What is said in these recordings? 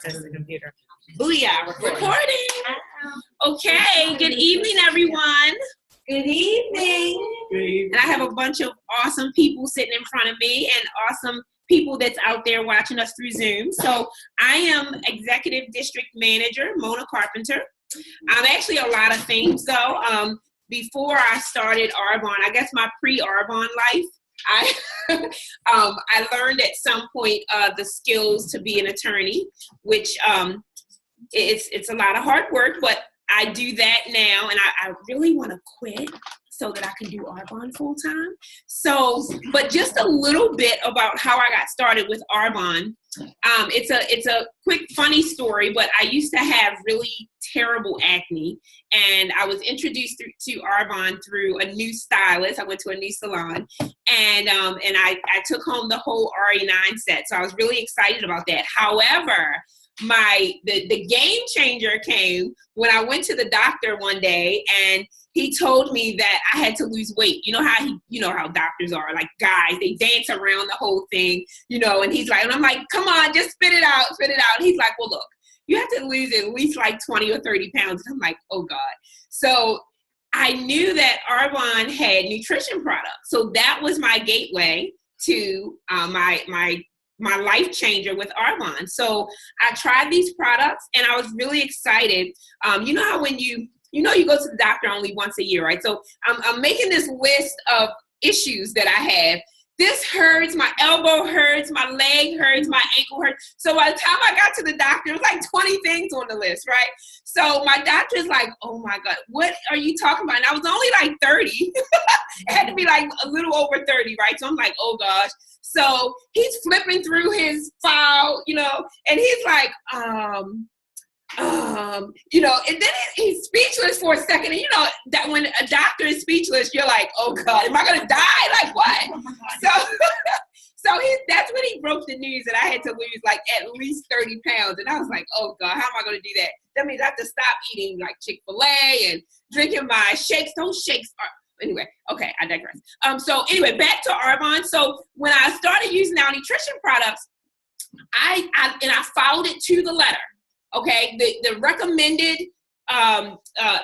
To the computer. Booyah, Recording. Okay, good evening, everyone. Good evening. And I have a bunch of awesome people sitting in front of me and awesome people that's out there watching us through Zoom. So I am Executive District Manager, Mona Carpenter. I'm actually a lot of things though. Before I started Arbonne, I guess my pre-Arbonne life, I learned at some point the skills to be an attorney, which it's a lot of hard work, but I do that now, and I really want to quit so that I can do Arbonne full time. So, but just a little bit about how I got started with Arbonne. It's a quick funny story, but I used to have really terrible acne, and I was introduced to Arbonne through a new stylist. I went to a new salon, and I took home the whole RE9 set. So I was really excited about that. However, the game changer came when I went to the doctor one day, and he told me that I had to lose weight. You know how doctors are, like guys, they dance around the whole thing, and he's like, and I'm like, come on, just spit it out. And he's like, well, look, you have to lose at least like 20 or 30 pounds. And I'm like, oh God. So I knew that Arbonne had nutrition products. So that was my gateway to my life changer with Arbonne. So I tried these products and I was really excited. You know how when you go to the doctor only once a year, right? So I'm making this list of issues that I have. This hurts, my elbow hurts, my leg hurts, my ankle hurts. So by the time I got to the doctor, it was like 20 things on the list, right? So my doctor's like, oh my God, what are you talking about? And I was only like 30. It had to be like a little over 30, right? So I'm like, oh gosh. So he's flipping through his file, and he's like, and then he's speechless for a second. And that when a doctor is speechless, you're like, oh God, am I going to die? Like what? So that's when he broke the news that I had to lose like at least 30 pounds. And I was like, oh God, how am I going to do that? That means I have to stop eating like Chick-fil-A and drinking my shakes. Those shakes are, anyway, okay, I digress. So anyway, back to Arbonne. So when I started using our nutrition products, I followed it to the letter. Okay, the recommended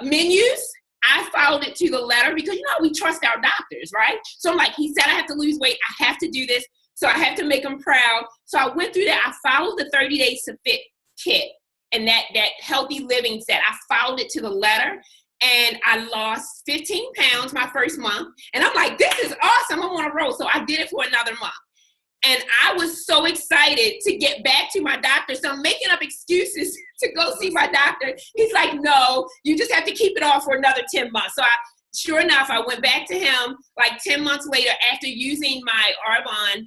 menus, I followed it to the letter because we trust our doctors, right? So I'm like, he said I have to lose weight, I have to do this, so I have to make him proud. So I went through that. I followed the 30 Days to Fit kit and that healthy living set. I followed it to the letter. And I lost 15 pounds my first month. And I'm like, this is awesome. I'm on a roll. So I did it for another month. And I was so excited to get back to my doctor. So I'm making up excuses to go see my doctor. He's like, no, you just have to keep it off for another 10 months. So sure enough, I went back to him like 10 months later after using my Arbonne,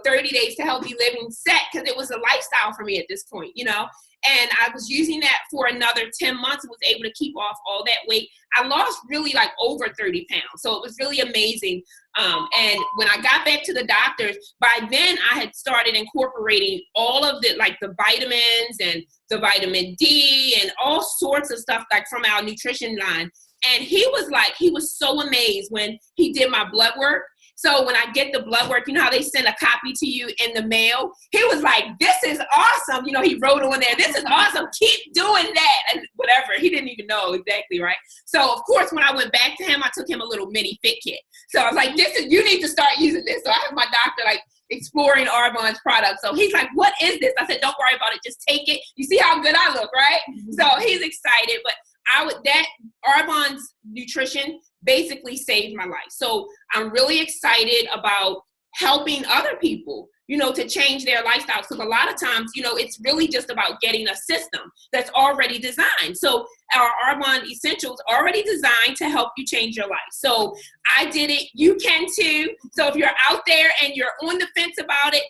30 Days to Healthy Living set, because it was a lifestyle for me at this point, And I was using that for another 10 months and was able to keep off all that weight. I lost really like over 30 pounds. So it was really amazing. And when I got back to the doctors, by then I had started incorporating all of the vitamins and the vitamin D and all sorts of stuff like from our nutrition line. And he was so amazed when he did my blood work. So when I get the blood work, how they send a copy to you in the mail? He was like, this is awesome. He wrote on there, this is awesome. Keep doing that. And whatever. He didn't even know exactly, right? So, of course, when I went back to him, I took him a little mini fit kit. So I was like, you need to start using this. So I have my doctor, exploring Arbonne's products. So he's like, what is this? I said, don't worry about it. Just take it. You see how good I look, right? Mm-hmm. So he's excited. But Arbonne's nutrition basically saved my life. So I'm really excited about helping other people, to change their lifestyles. Because a lot of times, it's really just about getting a system that's already designed. So our Arbonne Essentials already designed to help you change your life. So I did it. You can too. So if you're out there and you're on the fence about it,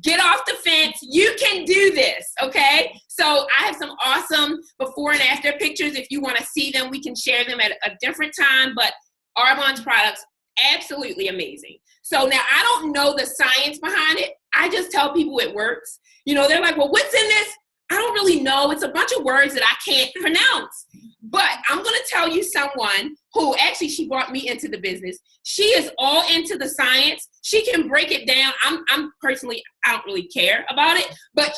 get off the fence. You can do this, okay? So I have some awesome before and after pictures. If you want to see them, we can share them at a different time. But Arbonne's products, absolutely amazing. So now I don't know the science behind it. I just tell people it works. They're like, well, what's in this? I don't really know. It's a bunch of words that I can't pronounce. But I'm going to tell you someone who actually, she brought me into the business. She is all into the science. She can break it down. I'm personally, I don't really care about it, but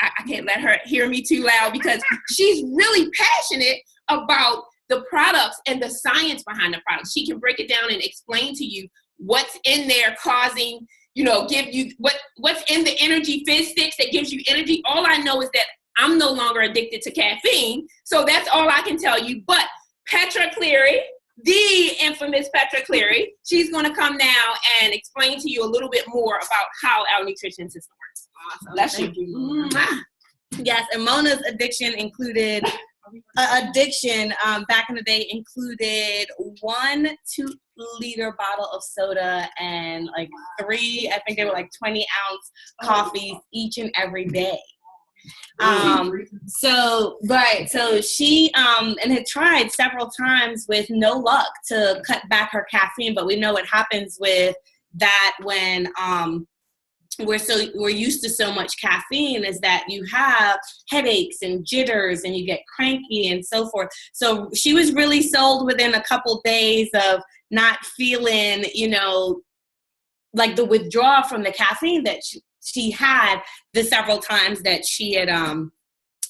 I can't let her hear me too loud because she's really passionate about the products and the science behind the products. She can break it down and explain to you what's in there causing, give you what's in the energy fizz sticks that gives you energy. All I know is that I'm no longer addicted to caffeine. So that's all I can tell you. But Petra Cleary, the infamous Petra Cleary, she's going to come now and explain to you a little bit more about how our nutrition system works. Awesome. Bless Thank you. you. Yes, and Mona's addiction included back in the day included 1 2-liter bottle of soda and like 3, I think they were like 20-ounce coffees each and every day. So she and had tried several times with no luck to cut back her caffeine, but we know what happens with that when we're used to so much caffeine is that you have headaches and jitters and you get cranky and so forth. So she was really sold within a couple days of not feeling, like the withdrawal from the caffeine that she had the several times that she had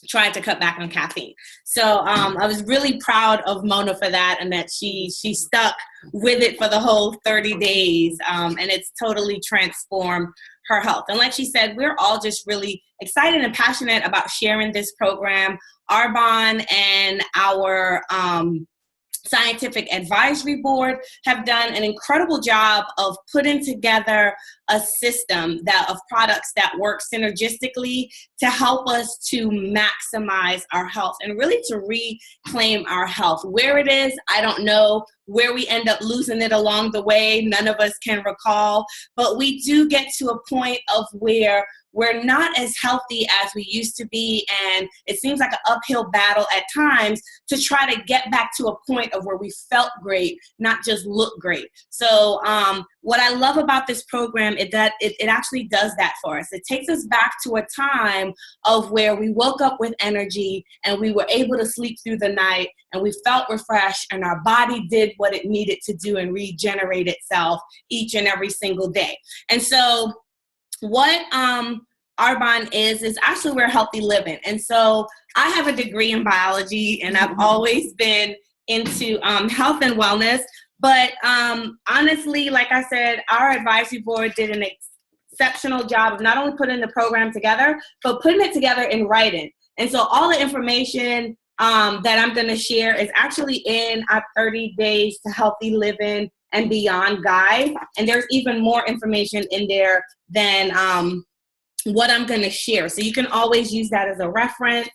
tried to cut back on caffeine. So I was really proud of Mona for that, and that she stuck with it for the whole 30 days, and it's totally transformed her health. And like she said, we're all just really excited and passionate about sharing this program. Arbonne and our Scientific Advisory Board have done an incredible job of putting together a system of products that work synergistically to help us to maximize our health and really to reclaim our health. Where it is, I don't know. Where we end up losing it along the way, none of us can recall. But we do get to a point of where we're not as healthy as we used to be, and it seems like an uphill battle at times to try to get back to a point of where we felt great, not just look great. So what I love about this program is that it actually does that for us. It takes us back to a time of where we woke up with energy and we were able to sleep through the night and we felt refreshed and our body did what it needed to do and regenerate itself each and every single day. And so what Arbonne is actually we're healthy living. And so I have a degree in biology and I've always been into health and wellness. But honestly, like I said, our advisory board did an exceptional job of not only putting the program together, but putting it together in writing. And so all the information that I'm going to share is actually in our 30 Days to Healthy Living and Beyond guide. And there's even more information in there than what I'm going to share. So you can always use that as a reference.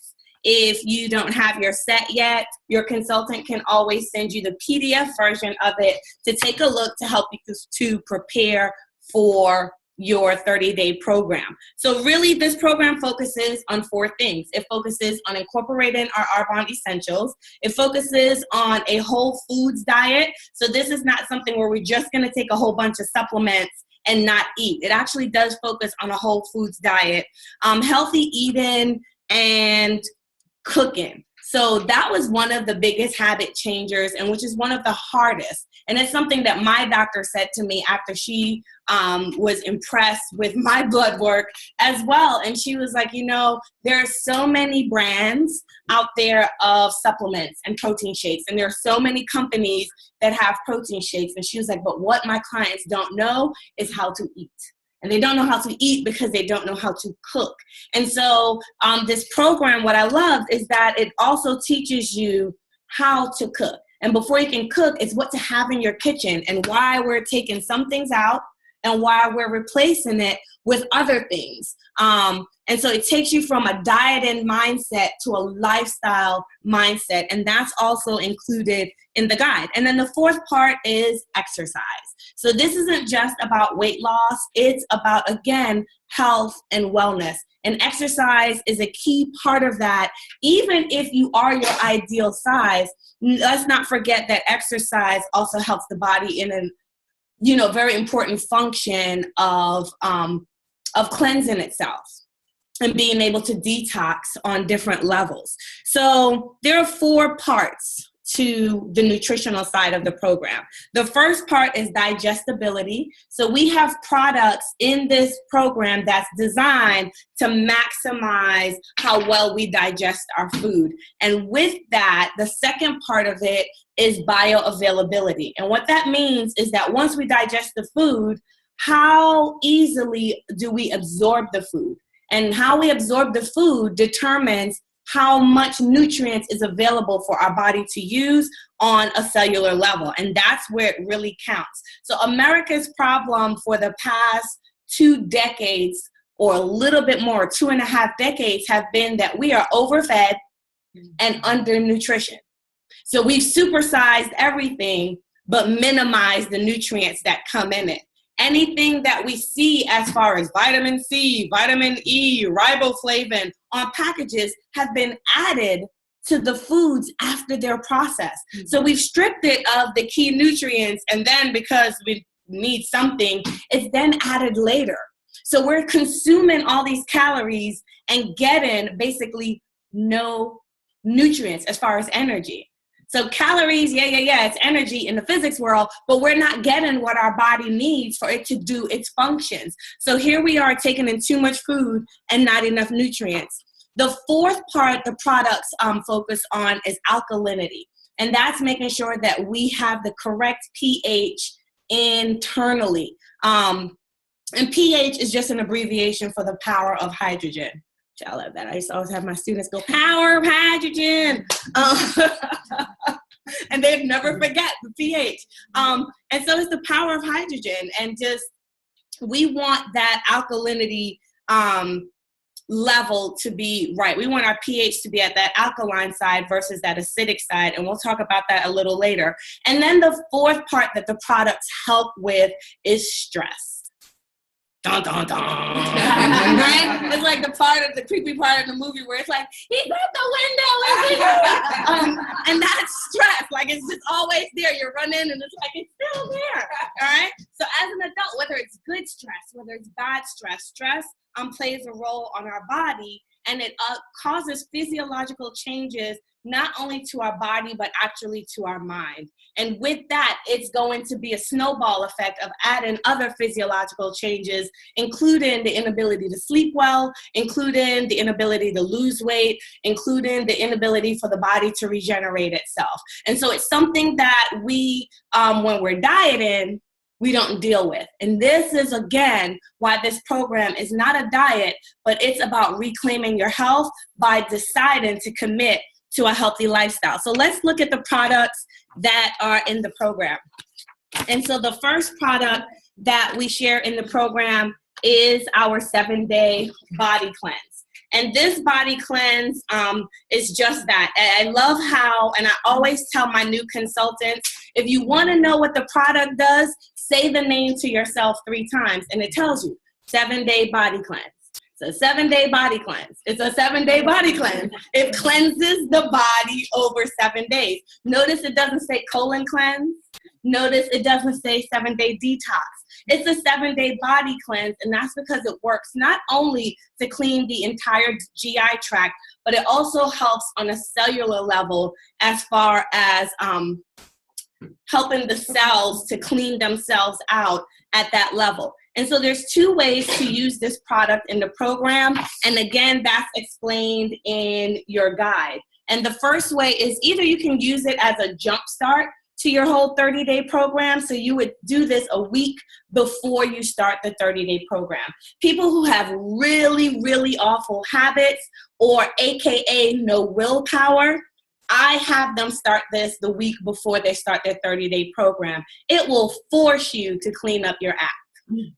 If you don't have your set yet, your consultant can always send you the PDF version of it to take a look to help you to prepare for your 30-day program. So really this program focuses on 4 things. It focuses on incorporating our Arbonne essentials. It focuses on a whole foods diet. So this is not something where we're just going to take a whole bunch of supplements and not eat. It actually does focus on a whole foods diet, healthy eating, and cooking. So that was one of the biggest habit changers, and which is one of the hardest. And it's something that my doctor said to me after she was impressed with my blood work as well. And she was like, there are so many brands out there of supplements and protein shakes, and there are so many companies that have protein shakes. And she was like, but what my clients don't know is how to eat. And they don't know how to eat because they don't know how to cook. And so this program, what I love is that it also teaches you how to cook. And before you can cook, it's what to have in your kitchen and why we're taking some things out and why we're replacing it with other things. And so it takes you from a dieting mindset to a lifestyle mindset. And that's also included in the guide. And then the 4th part is exercise. So this isn't just about weight loss. It's about, again, health and wellness. And exercise is a key part of that. Even if you are your ideal size, let's not forget that exercise also helps the body in a very important function of cleansing itself and being able to detox on different levels. So there are 4 parts to the nutritional side of the program. The first part is digestibility. So we have products in this program that's designed to maximize how well we digest our food. And with that, the second part of it is bioavailability. And what that means is that once we digest the food, how easily do we absorb the food? And how we absorb the food determines how much nutrients is available for our body to use on a cellular level. And that's where it really counts. So America's problem for the past 2 decades, or a little bit more, 2.5 decades, have been that we are overfed and undernutrition. So we've supersized everything, but minimized the nutrients that come in it. Anything that we see as far as vitamin C, vitamin E, riboflavin on packages have been added to the foods after they're processed. So we've stripped it of the key nutrients, and then because we need something, it's then added later. So we're consuming all these calories and getting basically no nutrients as far as energy. So calories, it's energy in the physics world, but we're not getting what our body needs for it to do its functions. So here we are taking in too much food and not enough nutrients. The fourth part the products focus on is alkalinity. And that's making sure that we have the correct pH internally. And pH is just an abbreviation for the power of hydrogen. I love that. I used to always have my students go, power of hydrogen. And they'd never forget the pH. And so it's the power of hydrogen. And just, we want that alkalinity level to be right. We want our pH to be at that alkaline side versus that acidic side. And we'll talk about that a little later. And then the fourth part that the products help with is stress. Dun, dun, dun. Right? It's like the creepy part of the movie where it's like, he's at the window. And that's stress. Like, it's just always there. You run in and it's like, it's still there. All right? So as an adult, whether it's good stress, whether it's bad stress, stress plays a role on our body, and it causes physiological changes not only to our body, but actually to our mind. And with that, it's going to be a snowball effect of adding other physiological changes, including the inability to sleep well, including the inability to lose weight, including the inability for the body to regenerate itself. And so it's something that we, when we're dieting, we don't deal with. And this is, again, why this program is not a diet, but it's about reclaiming your health by deciding to commit to a healthy lifestyle. So let's look at the products that are in the program. And so the first product that we share in the program is our 7-day body cleanse. And this body cleanse is just that. And I love how, and I always tell my new consultants, if you want to know what the product does, say the name to yourself 3 times, and it tells you, 7-day body cleanse. It's a 7-day body cleanse. It's a 7-day body cleanse. It cleanses the body over 7 days. Notice it doesn't say colon cleanse. Notice it doesn't say 7-day detox. It's a 7-day body cleanse, and that's because it works not only to clean the entire GI tract, but it also helps on a cellular level as far as helping the cells to clean themselves out at that level. And so there's 2 ways to use this product in the program. And again, that's explained in your guide. And the first way is either you can use it as a jump start to your whole 30-day program. So you would do this a week before you start the 30-day program. People who have really, really awful habits, or AKA no willpower, I have them start this the week before they start their 30-day program. It will force you to clean up your act.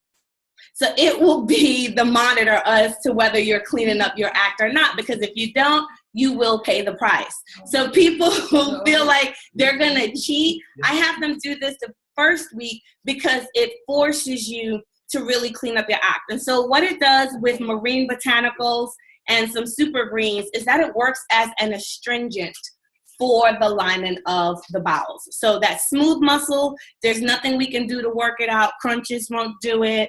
So it will be the monitor as to whether you're cleaning up your act or not, because if you don't, you will pay the price. So people who feel like they're going to cheat, I have them do this the first week because it forces you to really clean up your act. And so what it does with marine botanicals and some super greens is that it works as an astringent for the lining of the bowels. So that smooth muscle, there's nothing we can do to work it out. Crunches won't do it.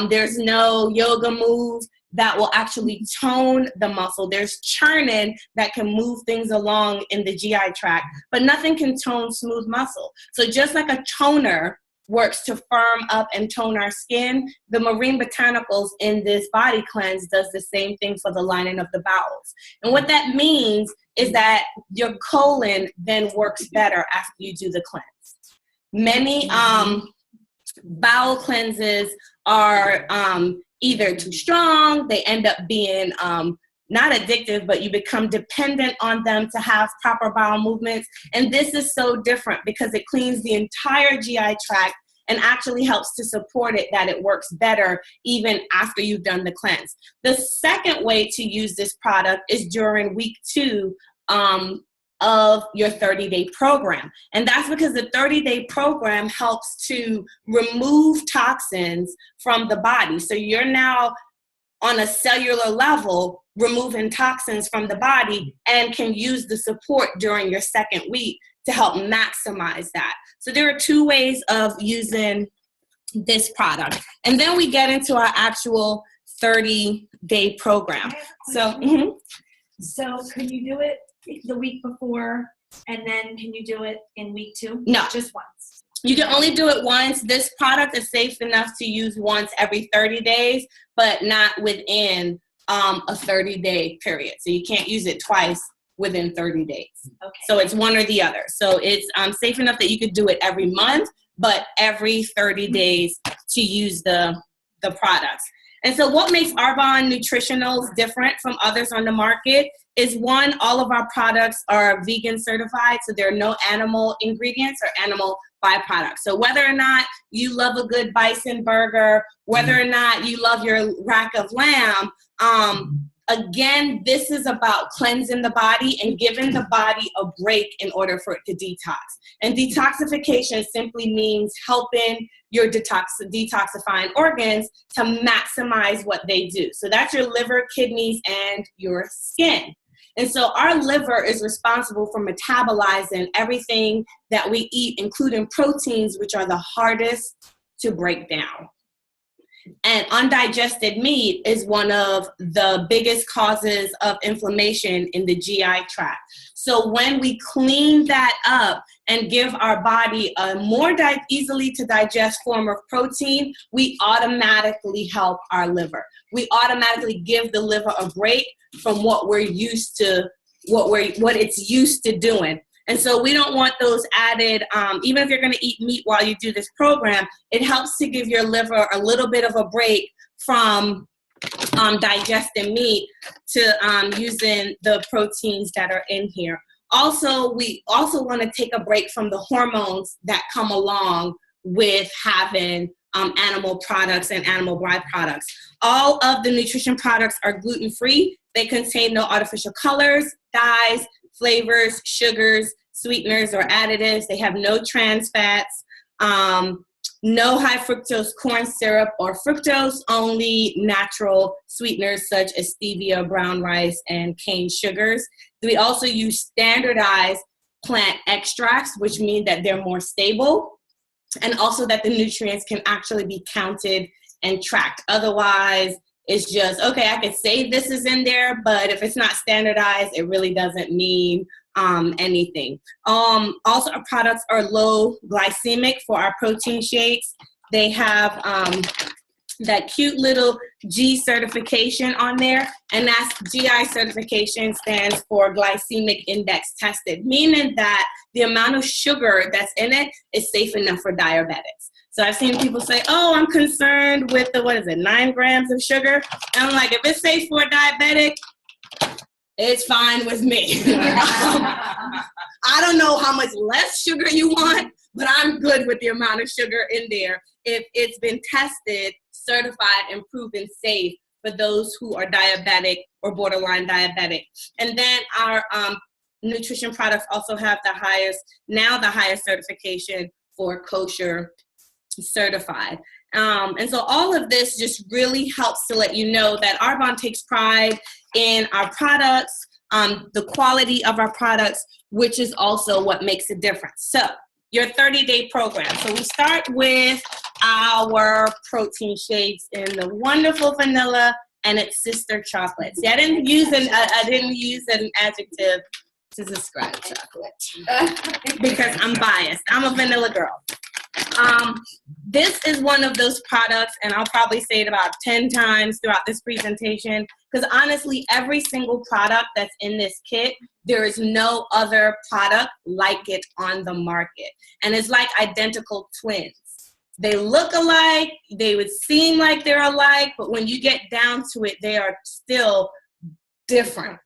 There's no yoga move that will actually tone the muscle. There's churnin that can move things along in the GI tract, but nothing can tone smooth muscle. So just like a toner works to firm up and tone our skin, the marine botanicals in this body cleanse does the same thing for the lining of the bowels. And what that means is that your colon then works better after you do the cleanse. Many bowel cleanses are either too strong, they end up being not addictive, but you become dependent on them to have proper bowel movements. And this is so different because it cleans the entire GI tract and actually helps to support it, that it works better even after you've done the cleanse. The second way to use this product is during week 2 of your 30-day program. And that's because the 30-day program helps to remove toxins from the body. So you're now on a cellular level removing toxins from the body and can use the support during your second week to help maximize that. So there are 2 ways of using this product. And then we get into our actual 30-day program. So, So can you do it the week before, and then can you do it in week 2? No. Just once. You can only do it once. This product is safe enough to use once every 30 days, but not within a 30-day period. So you can't use it twice within 30 days. Okay. So it's one or the other. So it's safe enough that you could do it every month, but every 30 days to use the products. And so what makes Arbonne Nutritionals different from others on the market is, one, all of our products are vegan certified, so there are no animal ingredients or animal byproducts. So whether or not you love a good bison burger, whether or not you love your rack of lamb, again, this is about cleansing the body and giving the body a break in order for it to detox. And detoxification simply means helping your detoxifying organs to maximize what they do. So that's your liver, kidneys, and your skin. And so our liver is responsible for metabolizing everything that we eat, including proteins, which are the hardest to break down. And undigested meat is one of the biggest causes of inflammation in the GI tract. So when we clean that up and give our body a more easily to digest form of protein, we automatically help our liver. We automatically give the liver a break from what we're used to, what it's used to doing. And so we don't want those added, even if you're going to eat meat while you do this program, it helps to give your liver a little bit of a break from digesting meat to using the proteins that are in here. Also, we also want to take a break from the hormones that come along with having animal products and animal byproducts. All of the nutrition products are gluten-free. They contain no artificial colors, dyes, flavors, sugars, sweeteners, or additives. They have no trans fats, no high fructose corn syrup or fructose, only natural sweeteners such as stevia, brown rice, and cane sugars. We also use standardized plant extracts, which mean that they're more stable, and also that the nutrients can actually be counted and tracked. Otherwise, it's just, okay, I could say this is in there, but if it's not standardized, it really doesn't mean anything. Also, our products are low glycemic for our protein shakes. They have that cute little G certification on there, and that's GI certification stands for glycemic index tested, meaning that the amount of sugar that's in it is safe enough for diabetics. So I've seen people say, oh, I'm concerned with the, 9 grams of sugar? And I'm like, if it's safe for a diabetic, it's fine with me. I don't know how much less sugar you want, but I'm good with the amount of sugar in there if it's been tested, certified, and proven safe for those who are diabetic or borderline diabetic. And then our nutrition products also have the highest certification for kosher certified. And so all of this just really helps to let you know that Arbonne takes pride in our products, the quality of our products, which is also what makes a difference. So your 30-day program. So we start with our protein shakes in the wonderful vanilla and it's sister chocolate. See, I didn't use an adjective to describe chocolate because I'm biased. I'm a vanilla girl. This is one of those products, and I'll probably say it about 10 times throughout this presentation, because honestly, every single product that's in this kit, there is no other product like it on the market. And it's like identical twins. They look alike, they would seem like they're alike, but when you get down to it, they are still different.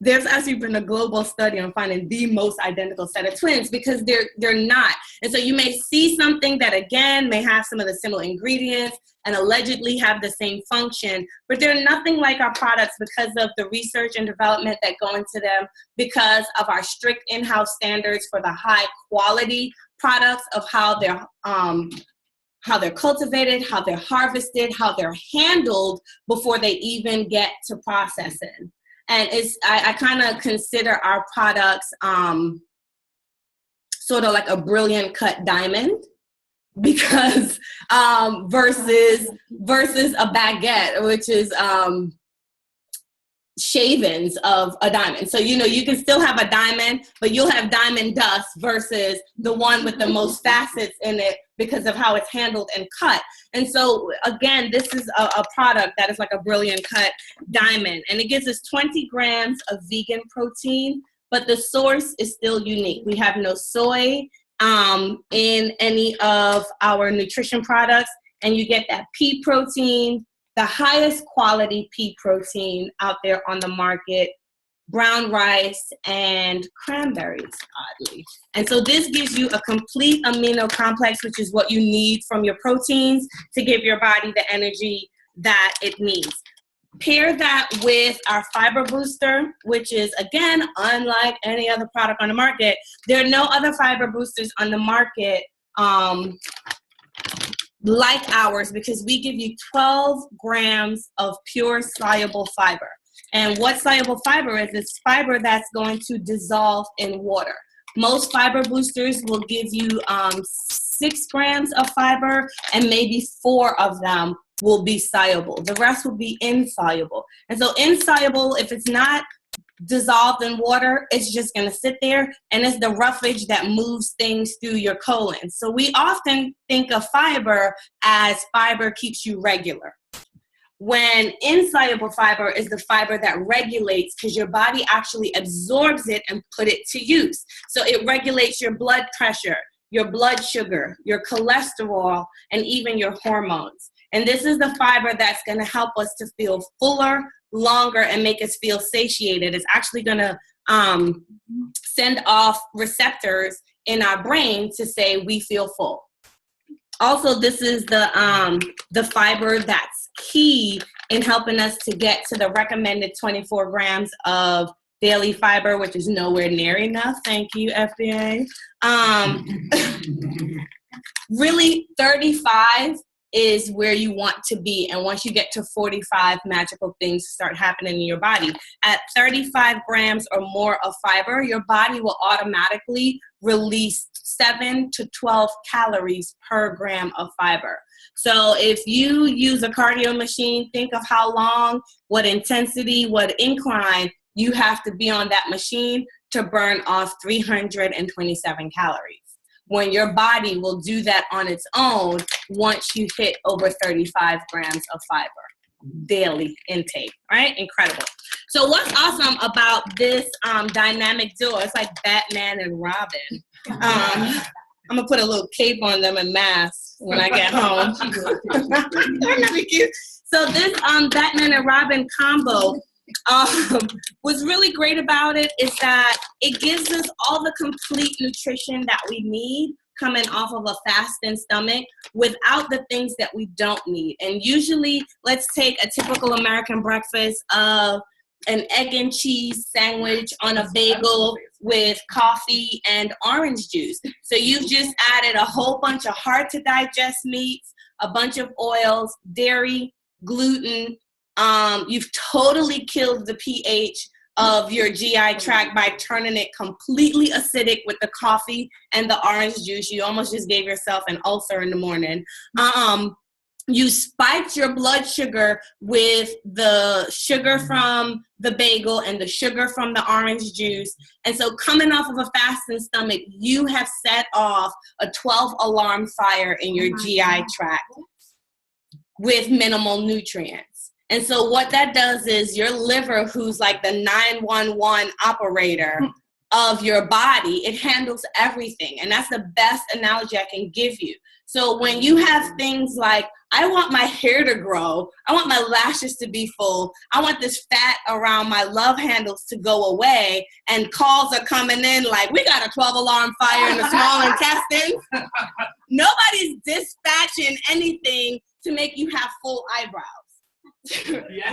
There's actually been a global study on finding the most identical set of twins because they're not. And so you may see something that again may have some of the similar ingredients and allegedly have the same function, but they're nothing like our products because of the research and development that go into them, because of our strict in-house standards for the high quality products, of how they're cultivated, how they're harvested, how they're handled before they even get to processing. And I kind of consider our products sort of like a brilliant cut diamond, because versus a baguette, which is shavings of a diamond. So, you can still have a diamond, but you'll have diamond dust versus the one with the most facets in it because of how it's handled and cut. And so, again, this is a product that is like a brilliant cut diamond. And it gives us 20 grams of vegan protein, but the source is still unique. We have no soy in any of our nutrition products, and you get that pea protein, the highest quality pea protein out there on the market, brown rice, and cranberries, oddly. And so this gives you a complete amino complex, which is what you need from your proteins to give your body the energy that it needs. Pair that with our fiber booster, which is, again, unlike any other product on the market. There are no other fiber boosters on the market like ours, because we give you 12 grams of pure soluble fiber. And what soluble fiber is, it's fiber that's going to dissolve in water. Most fiber boosters will give you 6 grams of fiber, and maybe 4 of them will be soluble. The rest will be insoluble. And so insoluble, if it's not dissolved in water, it's just going to sit there, and it's the roughage that moves things through your colon. So we often think of fiber as fiber keeps you regular, when insoluble fiber is the fiber that regulates, because your body actually absorbs it and put it to use. So it regulates your blood pressure, your blood sugar, your cholesterol, and even your hormones. And this is the fiber that's going to help us to feel fuller, longer, and make us feel satiated. It's actually going to send off receptors in our brain to say we feel full. Also, this is the fiber that's key in helping us to get to the recommended 24 grams of daily fiber, which is nowhere near enough. Thank you, FDA. Really, 35 is where you want to be. And once you get to 45, magical things start happening in your body. At 35 grams or more of fiber, your body will automatically release 7 to 12 calories per gram of fiber. So if you use a cardio machine, think of how long, what intensity, what incline you have to be on that machine to burn off 327 calories. When your body will do that on its own once you hit over 35 grams of fiber daily intake, right? Incredible. So what's awesome about this dynamic duo, it's like Batman and Robin. I'm gonna put a little cape on them and mask when I get home. So this Batman and Robin combo, what's really great about it is that it gives us all the complete nutrition that we need coming off of a fasting stomach without the things that we don't need. And usually, let's take a typical American breakfast of an egg and cheese sandwich on a bagel with coffee and orange juice. So you've just added a whole bunch of hard to digest meats, a bunch of oils, dairy, gluten. You've totally killed the pH of your GI tract by turning it completely acidic with the coffee and the orange juice. You almost just gave yourself an ulcer in the morning. you spiked your blood sugar with the sugar from the bagel and the sugar from the orange juice. And so coming off of a fasting stomach, you have set off a 12 alarm fire in your GI tract with minimal nutrients. And so what that does is your liver, who's like the 911 operator of your body, it handles everything. And that's the best analogy I can give you. So when you have things like, I want my hair to grow, I want my lashes to be full, I want this fat around my love handles to go away, and calls are coming in like, we got a 12 alarm fire in the small intestine. Nobody's dispatching anything to make you have full eyebrows.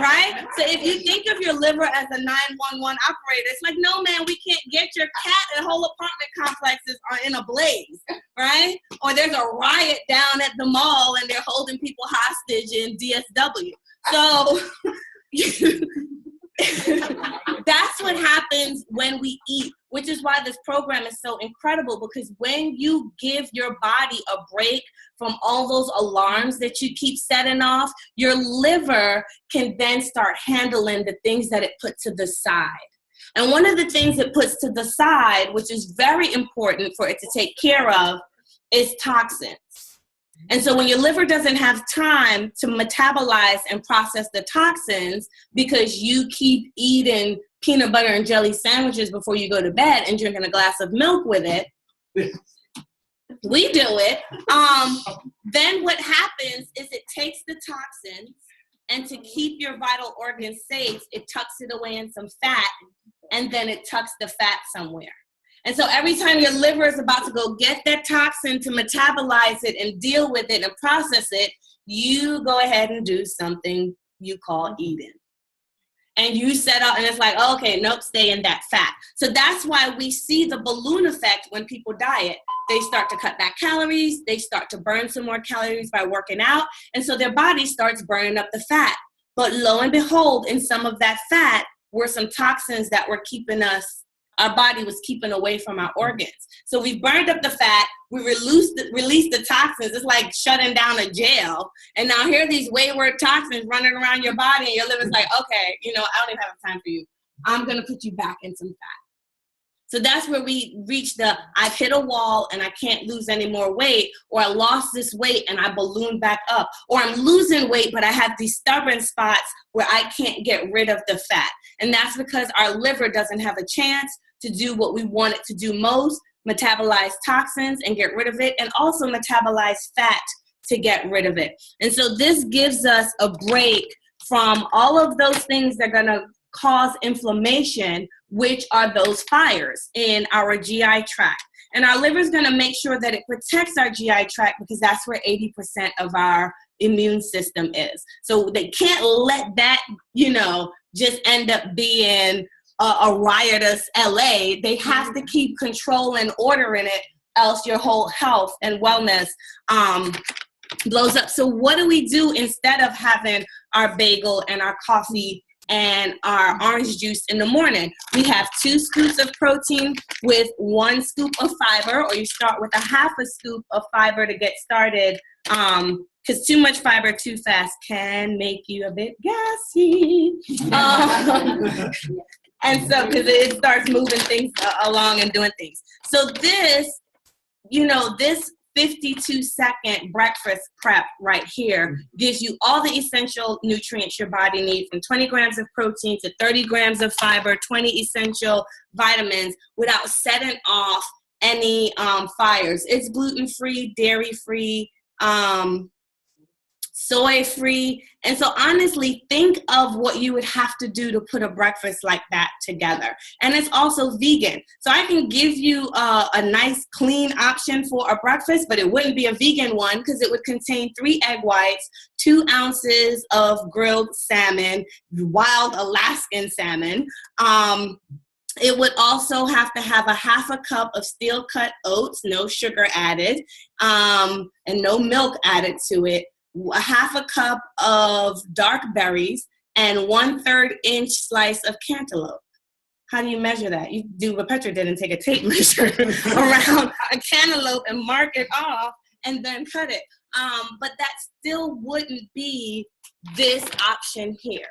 Right? So if you think of your liver as a 911 operator, it's like, no, man, we can't get your cat and whole apartment complexes are in a blaze, right? Or there's a riot down at the mall and they're holding people hostage in DSW. So that's what happens when we eat, which is why this program is so incredible, because when you give your body a break from all those alarms that you keep setting off, your liver can then start handling the things that it put to the side. And one of the things it puts to the side, which is very important for it to take care of, is toxins. And so when your liver doesn't have time to metabolize and process the toxins because you keep eating peanut butter and jelly sandwiches before you go to bed and drinking a glass of milk with it, we do it, then what happens is it takes the toxins, and to keep your vital organs safe, it tucks it away in some fat, and then it tucks the fat somewhere. And so every time your liver is about to go get that toxin to metabolize it and deal with it and process it, you go ahead and do something you call eating. And you set up, and it's like, oh, okay, nope, stay in that fat. So that's why we see the balloon effect when people diet. They start to cut back calories. They start to burn some more calories by working out. And so their body starts burning up the fat. But lo and behold, in some of that fat were some toxins that were keeping us, our body was keeping away from our organs. So we burned up the fat, we released the toxins. It's like shutting down a jail. And now here are these wayward toxins running around your body, and your liver's like, okay, I don't even have time for you. I'm going to put you back in some fat. So that's where we reach the, I've hit a wall and I can't lose any more weight, or I lost this weight and I ballooned back up, or I'm losing weight, but I have these stubborn spots where I can't get rid of the fat. And that's because our liver doesn't have a chance to do what we want it to do most, metabolize toxins and get rid of it, and also metabolize fat to get rid of it. And so this gives us a break from all of those things that are going to cause inflammation, which are those fires in our GI tract. And our liver is going to make sure that it protects our GI tract, because that's where 80% of our immune system is. So they can't let that, just end up being a riotous LA. They have to keep control and order in it, else your whole health and wellness blows up. So what do we do instead of having our bagel and our coffee and our orange juice in the morning? We have 2 scoops of protein with 1 scoop of fiber, or you start with a half a scoop of fiber to get started, because too much fiber too fast can make you a bit gassy. And so, because it starts moving things along and doing things. So this, this 52-second breakfast prep right here gives you all the essential nutrients your body needs, from 20 grams of protein to 30 grams of fiber, 20 essential vitamins, without setting off any fires. It's gluten-free, dairy-free, soy-free. And so honestly, think of what you would have to do to put a breakfast like that together. And it's also vegan. So I can give you a nice clean option for a breakfast, but it wouldn't be a vegan one, because it would contain 3 egg whites, 2 ounces of grilled salmon, wild Alaskan salmon. It would also have to have a half a cup of steel cut oats, no sugar added, and no milk added to it, a half a cup of dark berries, and 1/3 inch slice of cantaloupe. How do you measure that? You do what Petra did and take a tape measure around a cantaloupe and mark it off and then cut it. but that still wouldn't be this option here.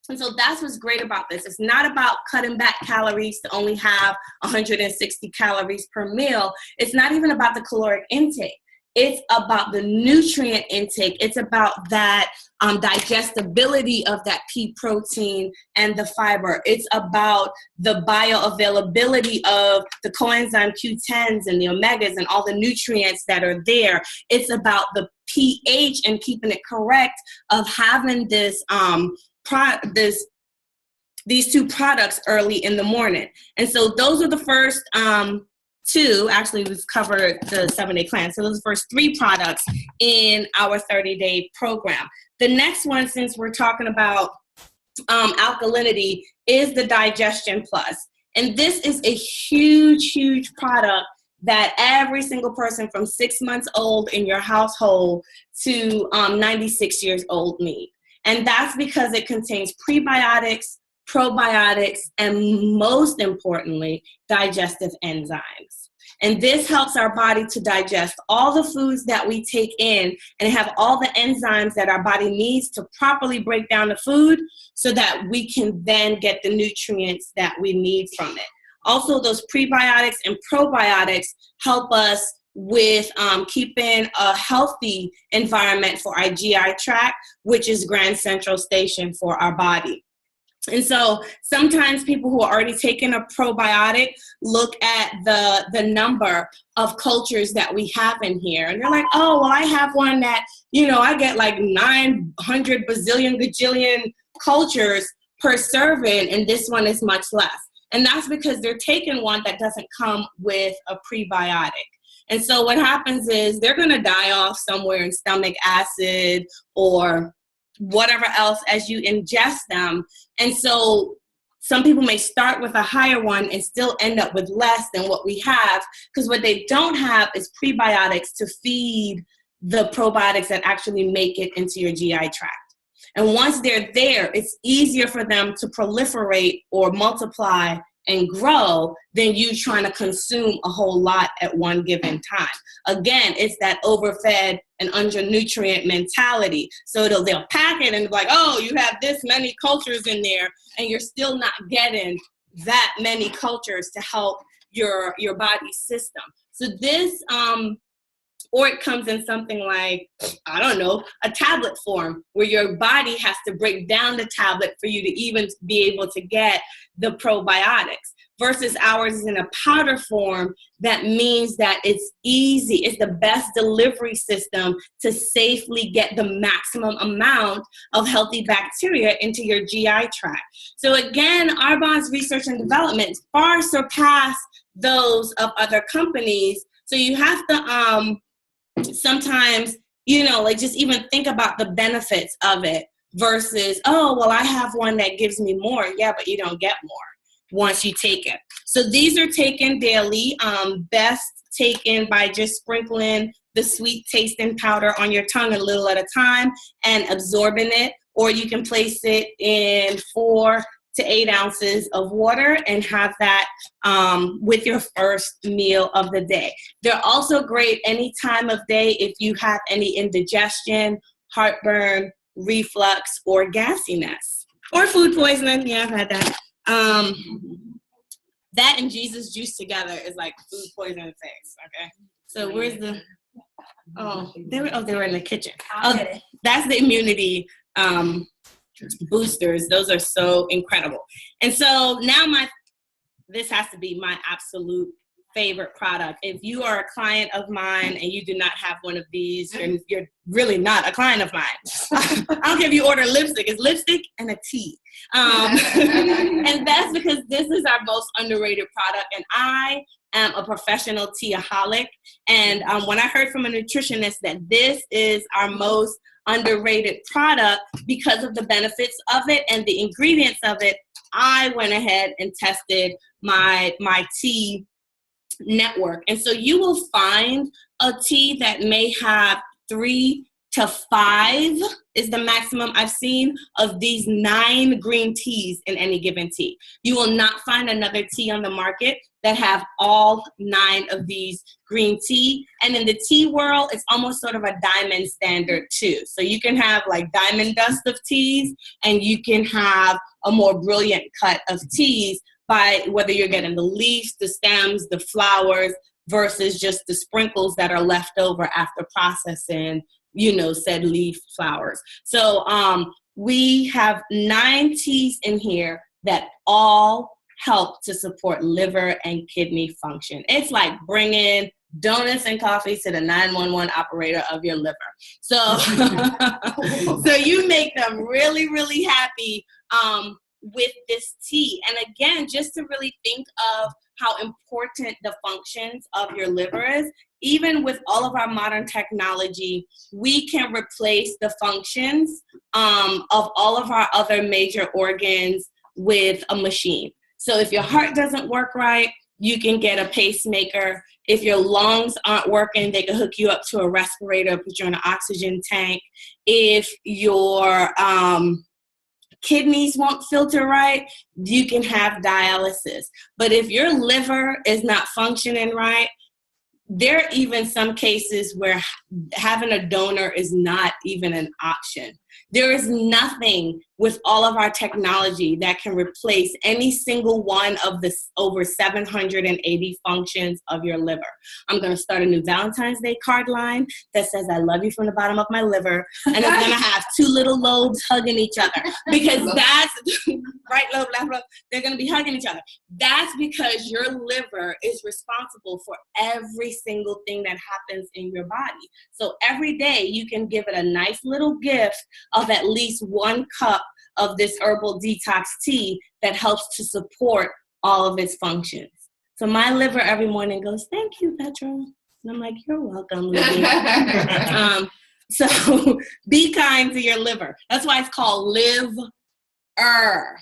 And so that's what's great about this. It's not about cutting back calories to only have 160 calories per meal. It's not even about the caloric intake. It's about the nutrient intake. It's about that digestibility of that pea protein and the fiber. It's about the bioavailability of the coenzyme Q10s and the omegas and all the nutrients that are there. It's about the pH and keeping it correct of having this these two products early in the morning. And so those are the first two. Actually, we've covered the 7-day plan. So those are the first 3 products in our 30-day program. The next one, since we're talking about alkalinity, is the Digestion Plus. And this is a huge, huge product that every single person from 6 months old in your household to 96 years old need. And that's because it contains prebiotics, probiotics, and most importantly, digestive enzymes. And this helps our body to digest all the foods that we take in and have all the enzymes that our body needs to properly break down the food so that we can then get the nutrients that we need from it. Also, those prebiotics and probiotics help us with keeping a healthy environment for our GI tract, which is Grand Central Station for our body. And so sometimes people who are already taking a probiotic look at the number of cultures that we have in here. And they're like, oh, well, I have one that, I get like 900 bazillion gajillion cultures per serving, and this one is much less. And that's because they're taking one that doesn't come with a prebiotic. And so what happens is they're going to die off somewhere in stomach acid or whatever else as you ingest them. And so some people may start with a higher one and still end up with less than what we have, because what they don't have is prebiotics to feed the probiotics that actually make it into your GI tract. And once they're there, it's easier for them to proliferate or multiply and grow than you trying to consume a whole lot at one given time. Again, it's that overfed and undernutrient mentality. So they'll pack it and be like, oh, you have this many cultures in there, and you're still not getting that many cultures to help your body system. So this, or it comes in something like, I don't know, a tablet form where your body has to break down the tablet for you to even be able to get the probiotics, versus ours is in a powder form. That means that it's easy. It's the best delivery system to safely get the maximum amount of healthy bacteria into your GI tract. So again, Arbonne's research and development far surpass those of other companies. So you have to sometimes, just even think about the benefits of it versus, oh, well, I have one that gives me more. Yeah, but you don't get more once you take it. So these are taken daily, best taken by just sprinkling the sweet tasting powder on your tongue a little at a time and absorbing it, or you can place it in 4 to 8 ounces of water and have that with your first meal of the day. They're also great any time of day if you have any indigestion, heartburn, reflux, or gassiness, or food poisoning. Yeah, I've had that. That and Jesus juice together is like food poisoning things. Okay, so where's the? They were in the kitchen. That's the immunity boosters. Those are so incredible. And so now this has to be my absolute favorite product. If you are a client of mine and you do not have one of these, you're really not a client of mine. I don't care if you order lipstick. It's lipstick and a tea. And that's because this is our most underrated product. And I am a professional teaaholic. And when I heard from a nutritionist that this is our most underrated product because of the benefits of it and the ingredients of it, I went ahead and tested my tea network. And so you will find a tea that may have 3 to 5 is the maximum I've seen of these 9 green teas in any given tea. You will not find another tea on the market that have all 9 of these green tea. And in the tea world, it's almost sort of a diamond standard too. So you can have like diamond dust of teas, and you can have a more brilliant cut of teas by whether you're getting the leaves, the stems, the flowers, versus just the sprinkles that are left over after processing, said leaf flowers. So we have 9 teas in here that all help to support liver and kidney function. It's like bringing donuts and coffee to the 911 operator of your liver. So, so you make them really, really happy with this tea. And again, just to really think of how important the functions of your liver is, even with all of our modern technology, we can replace the functions of all of our other major organs with a machine. So if your heart doesn't work right, you can get a pacemaker. If your lungs aren't working, they can hook you up to a respirator, put you in an oxygen tank. If your kidneys won't filter right, you can have dialysis. But if your liver is not functioning right, there are even some cases where having a donor is not even an option. There is nothing with all of our technology that can replace any single one of the over 780 functions of your liver. I'm going to start a new Valentine's Day card line that says, I love you from the bottom of my liver. And it's going to have 2 little lobes hugging each other, because that's right lobe, left lobe. They're going to be hugging each other. That's because your liver is responsible for every single thing that happens in your body. So every day you can give it a nice little gift of at least 1 cup of this herbal detox tea that helps to support all of its functions. So my liver every morning goes, thank you, Petra. And I'm like, you're welcome, Libby. So be kind to your liver. That's why it's called live-er.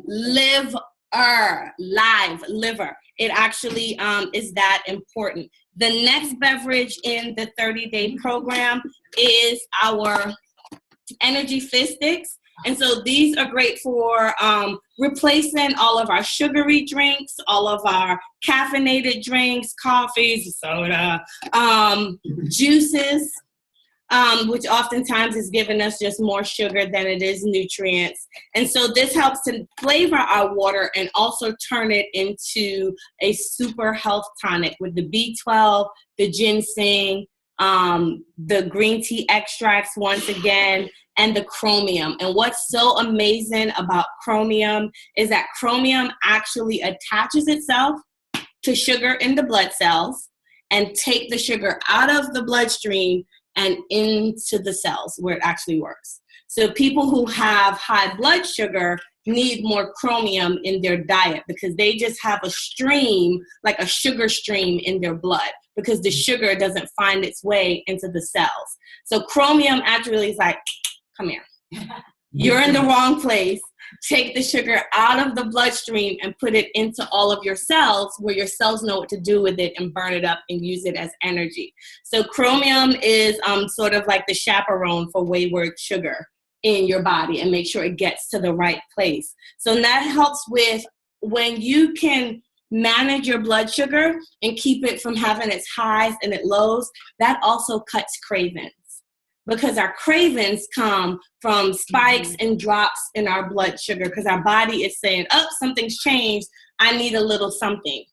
Live-er, live, liver. It actually is that important. The next beverage in the 30-day program is our energy fizz sticks. And so these are great for replacing all of our sugary drinks, all of our caffeinated drinks, coffees, soda, juices, which oftentimes is giving us just more sugar than it is nutrients. And so this helps to flavor our water and also turn it into a super health tonic with the B12, the ginseng, the green tea extracts once again, and the chromium. And what's so amazing about chromium is that chromium actually attaches itself to sugar in the blood cells and take the sugar out of the bloodstream and into the cells where it actually works. So people who have high blood sugar need more chromium in their diet because they just have a stream, like a sugar stream in their blood, because the sugar doesn't find its way into the cells. So chromium actually is like, come here. You're in the wrong place. Take the sugar out of the bloodstream and put it into all of your cells where your cells know what to do with it and burn it up and use it as energy. So chromium is sort of like the chaperone for wayward sugar in your body and make sure it gets to the right place. So that helps with when you can manage your blood sugar and keep it from having its highs and its lows, that also cuts cravings. Because our cravings come from spikes and drops in our blood sugar because our body is saying, oh, something's changed. I need a little something.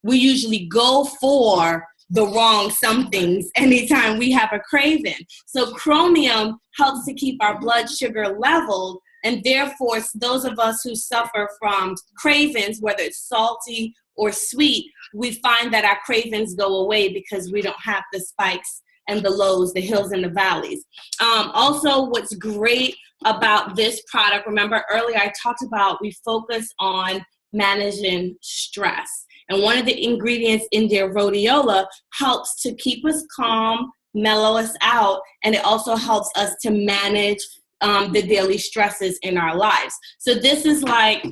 We usually go for the wrong somethings anytime we have a craving. So chromium helps to keep our blood sugar leveled. And therefore, those of us who suffer from cravings, whether it's salty or sweet, we find that our cravings go away because we don't have the spikes and the lows, the hills and the valleys. Also, what's great about this product, remember earlier I talked about we focus on managing stress. And one of the ingredients in their rhodiola helps to keep us calm, mellow us out, and it also helps us to manage the daily stresses in our lives. So this is like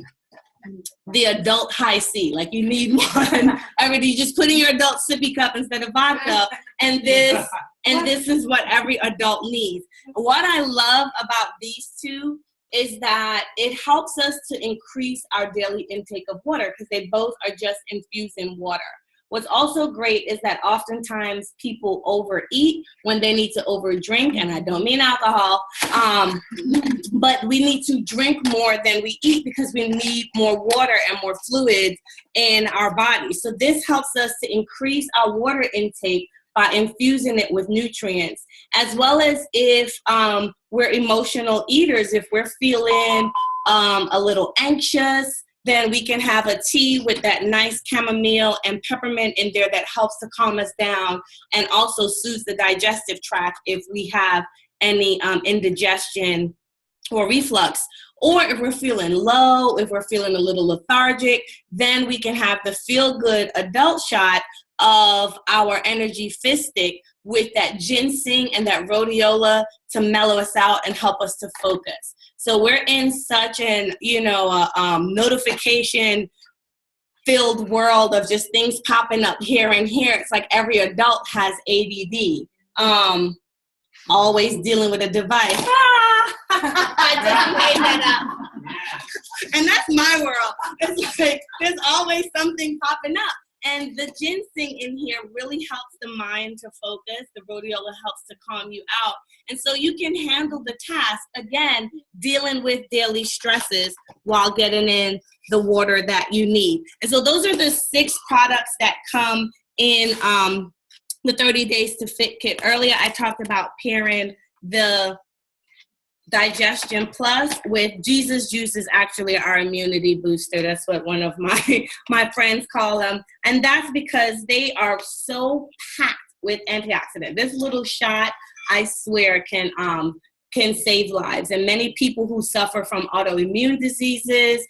the adult high C. Like you need one. You just put in your adult sippy cup instead of vodka. And this is what every adult needs. What I love about these two is that it helps us to increase our daily intake of water because they both are just infused in water. What's also great is that oftentimes people overeat when they need to overdrink, and I don't mean alcohol, but we need to drink more than we eat because we need more water and more fluids in our body. So this helps us to increase our water intake by infusing it with nutrients, as well as if we're emotional eaters, if we're feeling a little anxious, then we can have a tea with that nice chamomile and peppermint in there that helps to calm us down and also soothes the digestive tract if we have any indigestion or reflux. Or if we're feeling low, if we're feeling a little lethargic, then we can have the feel-good adult shot of our energy fistic with that ginseng and that rhodiola to mellow us out and help us to focus. So we're in such an, notification filled world of just things popping up here and here. It's like every adult has ADD. Always dealing with a device. I didn't make that up. And that's my world. It's like there's always something popping up. And the ginseng in here really helps the mind to focus. The rhodiola helps to calm you out. And so you can handle the task, again, dealing with daily stresses while getting in the water that you need. And so those are the 6 products that come in the 30 Days to Fit kit. Earlier, I talked about pairing the Digestion Plus with Jesus Juice is actually our immunity booster. That's what one of my friends call them. And that's because they are so packed with antioxidants. This little shot, I swear, can save lives. And many people who suffer from autoimmune diseases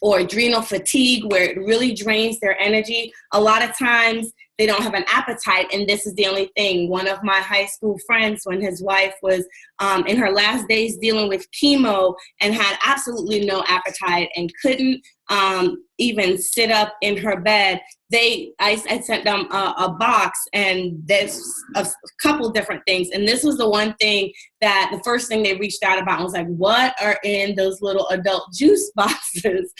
or adrenal fatigue, where it really drains their energy, a lot of times they don't have an appetite, and this is the only thing. One of my high school friends, when his wife was in her last days dealing with chemo and had absolutely no appetite and couldn't even sit up in her bed, I sent them a box, and there's a couple different things. And this was the one thing that the first thing they reached out about was like, what are in those little adult juice boxes?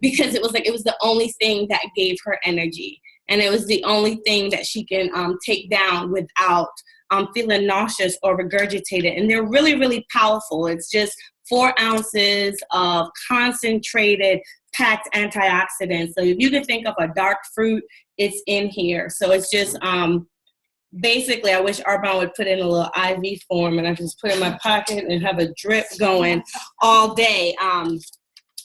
Because it was the only thing that gave her energy. And it was the only thing that she can take down without feeling nauseous or regurgitated. And they're really, really powerful. It's just 4 ounces of concentrated packed antioxidants. So if you could think of a dark fruit, it's in here. So it's just basically, I wish Arbonne would put in a little IV form and I can just put it in my pocket and have a drip going all day.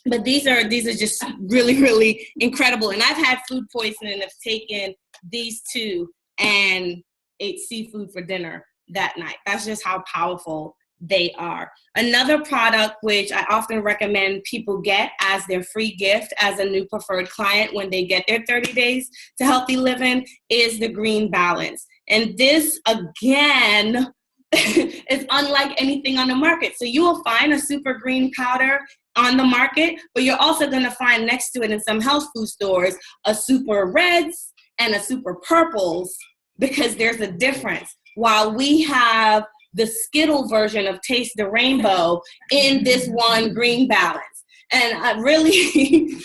But these are just really, really incredible. And I've had food poisoning and have taken these 2 and ate seafood for dinner that night. That's just how powerful they are. Another product which I often recommend people get as their free gift as a new preferred client when they get their 30 days to healthy living is the Green Balance. And this, again, is unlike anything on the market. So you will find a super green powder on the market, but you're also going to find next to it in some health food stores a super reds and a super purples, because there's a difference. While we have the Skittle version of Taste the Rainbow in this one Green Balance. And I really,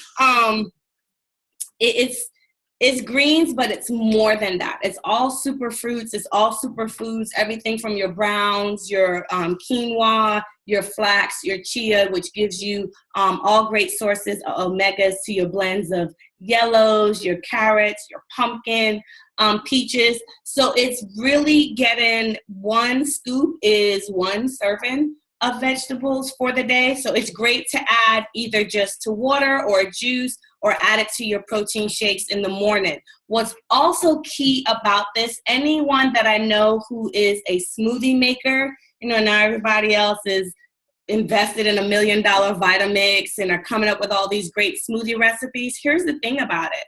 it's greens, but it's more than that. It's all superfruits. It's all superfoods, everything from your browns, your quinoa, your flax, your chia, which gives you all great sources of omegas to your blends of yellows, your carrots, your pumpkin, peaches. So it's really getting 1 scoop is 1 serving of vegetables for the day. So it's great to add either just to water or juice or add it to your protein shakes in the morning. What's also key about this, anyone that I know who is a smoothie maker, now everybody else is invested in $1 million Vitamix and are coming up with all these great smoothie recipes. Here's the thing about it.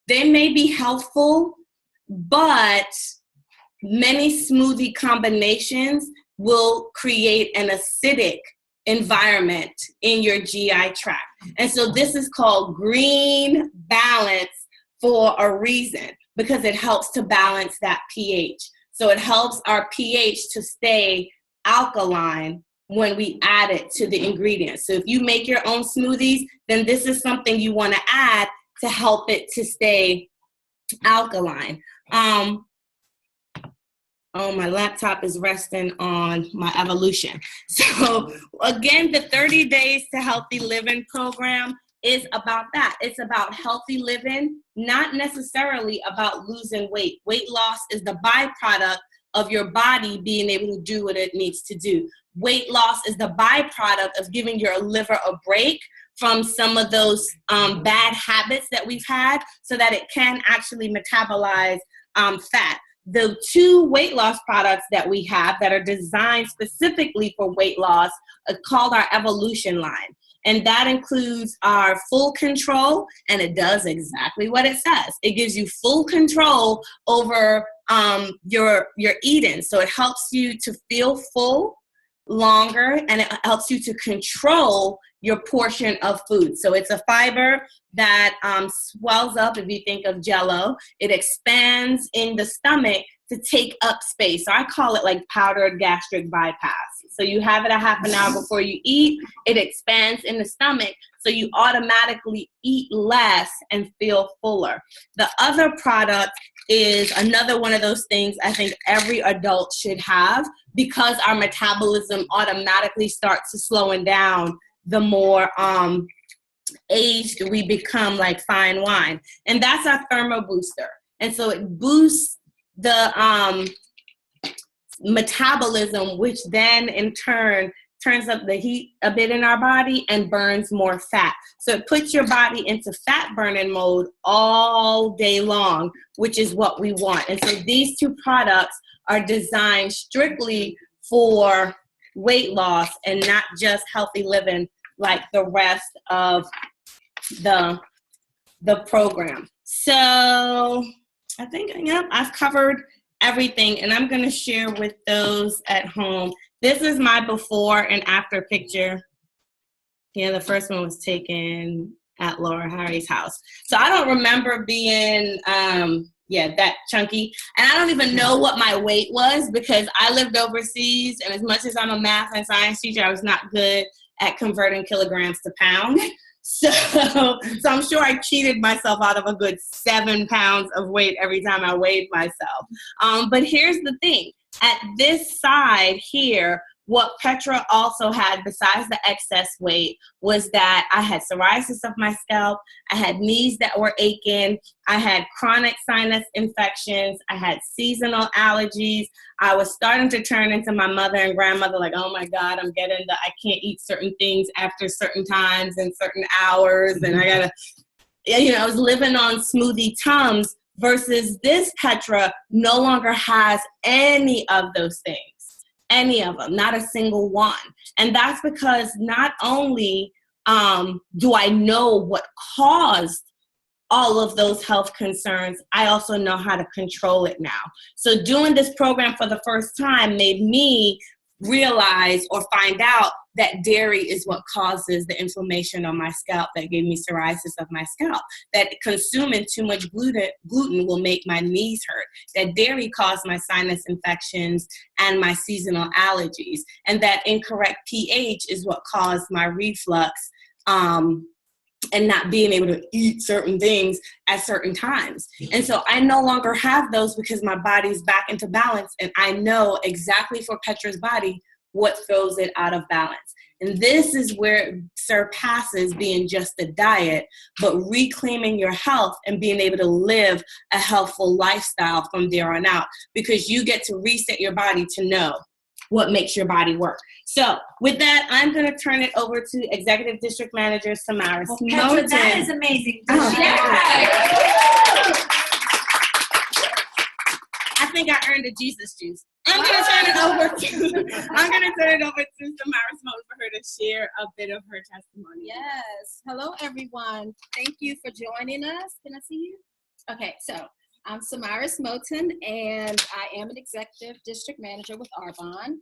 They may be healthful, but many smoothie combinations will create an acidic environment in your GI tract. And so this is called green balance for a reason, because it helps to balance that pH. So it helps our pH to stay alkaline when we add it to the ingredients. So if you make your own smoothies, then this is something you want to add to help it to stay alkaline. Oh, my laptop is resting on my evolution. So again, the 30 Days to Healthy Living program is about that. It's about healthy living, not necessarily about losing weight. Weight loss is the byproduct of your body being able to do what it needs to do. Weight loss is the byproduct of giving your liver a break from some of those bad habits that we've had, so that it can actually metabolize fat. The 2 weight loss products that we have that are designed specifically for weight loss are called our Evolution line. And that includes our Full Control, and it does exactly what it says. It gives you full control over your eating. So it helps you to feel full longer, and it helps you to control your portion of food. So it's a fiber that swells up. If you think of Jell-O, it expands in the stomach to take up space. So I call it like powdered gastric bypass. So you have it a half an hour before you eat, it expands in the stomach, so you automatically eat less and feel fuller. The other product is another one of those things I think every adult should have, because our metabolism automatically starts to slowing down the more aged we become, like fine wine. And that's our thermo booster. And so it boosts the metabolism, which then in turn turns up the heat a bit in our body and burns more fat. So it puts your body into fat burning mode all day long, which is what we want. And so these 2 products are designed strictly for weight loss and not just healthy living like the rest of the program. So I think, yep, I've covered everything, and I'm going to share with those at home. This is my before and after picture. Yeah, the first one was taken at Laura Harry's house. So I don't remember being that chunky. And I don't even know what my weight was, because I lived overseas, and as much as I'm a math and science teacher, I was not good at converting kilograms to pounds. So I'm sure I cheated myself out of a good 7 pounds of weight every time I weighed myself. But here's the thing. At this side here, what Petra also had, besides the excess weight, was that I had psoriasis of my scalp, I had knees that were aching, I had chronic sinus infections, I had seasonal allergies. I was starting to turn into my mother and grandmother, like, oh my God, I can't eat certain things after certain times and certain hours, and I was living on smoothie Tums, versus this Petra no longer has any of those things. Any of them, not a single one. And that's because not only do I know what caused all of those health concerns, I also know how to control it now. So doing this program for the first time made me realize or find out that dairy is what causes the inflammation on my scalp that gave me psoriasis of my scalp, that consuming too much gluten will make my knees hurt, that dairy caused my sinus infections and my seasonal allergies, and that incorrect pH is what caused my reflux and not being able to eat certain things at certain times. And so I no longer have those, because my body's back into balance, and I know exactly for Petra's body what throws it out of balance. And this is where it surpasses being just a diet, but reclaiming your health and being able to live a healthful lifestyle from there on out, because you get to reset your body to know what makes your body work. So with that, I'm going to turn it over to Executive District Manager Samaris Moton. Petra, that is amazing. I think I earned a Jesus juice. I'm going to turn it over to Samaris Moton for her to share a bit of her testimony. Yes. Hello, everyone. Thank you for joining us. Can I see you? Okay, so I'm Samaris Moton, and I am an Executive District Manager with Arbonne.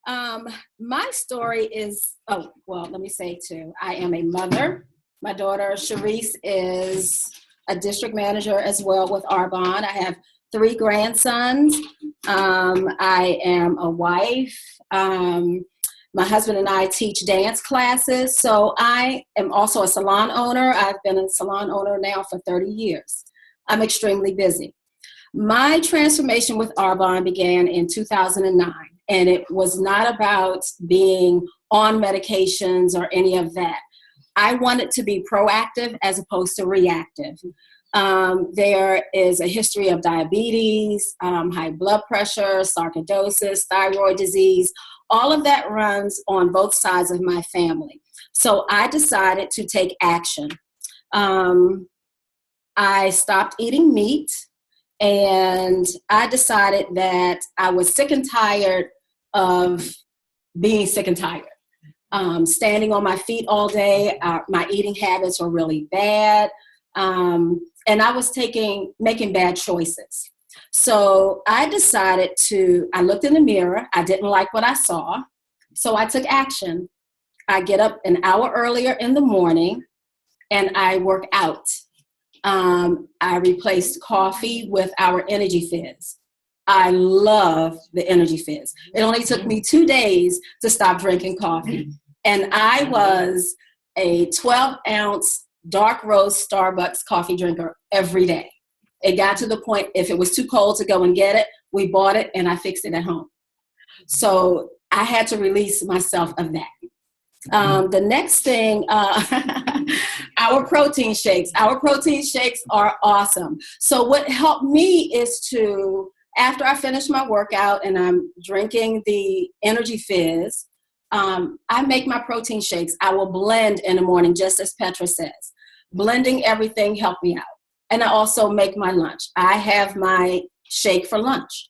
My story is, let me say too, I am a mother. My daughter, Sharice, is a district manager as well with Arbonne. I have 3 grandsons. I am a wife. My husband and I teach dance classes. So I am also a salon owner. I've been a salon owner now for 30 years. I'm extremely busy. My transformation with Arbonne began in 2009, and it was not about being on medications or any of that. I wanted to be proactive as opposed to reactive. There is a history of diabetes, high blood pressure, sarcoidosis, thyroid disease. All of that runs on both sides of my family. So I decided to take action. I stopped eating meat, and I decided that I was sick and tired of being sick and tired. Standing on my feet all day, my eating habits were really bad, and I was making bad choices. So I decided I looked in the mirror, I didn't like what I saw, so I took action. I get up an hour earlier in the morning, and I work out. I replaced coffee with our Energy Fizz. I love the Energy Fizz. It only took me 2 days to stop drinking coffee. And I was a 12-ounce dark roast Starbucks coffee drinker every day. It got to the point, if it was too cold to go and get it, we bought it and I fixed it at home. So I had to release myself of that. The next thing, our protein shakes. Our protein shakes are awesome. So what helped me is after I finish my workout and I'm drinking the Energy Fizz, I make my protein shakes. I will blend in the morning, just as Petra says. Blending everything helped me out. And I also make my lunch. I have my shake for lunch.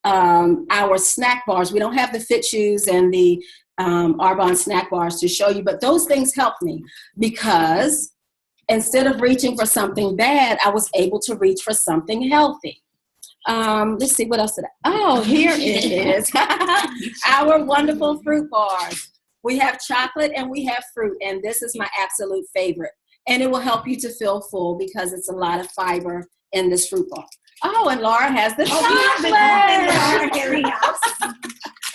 Our snack bars, we don't have the Fit Shoes and the Arbonne snack bars to show you, but those things helped me because instead of reaching for something bad, I was able to reach for something healthy. Let's see, what else did here it is. Our wonderful fruit bars. We have chocolate and we have fruit, and this is my absolute favorite. And it will help you to feel full because it's a lot of fiber in this fruit bar. Oh, and Laura has the chocolate. Here we go.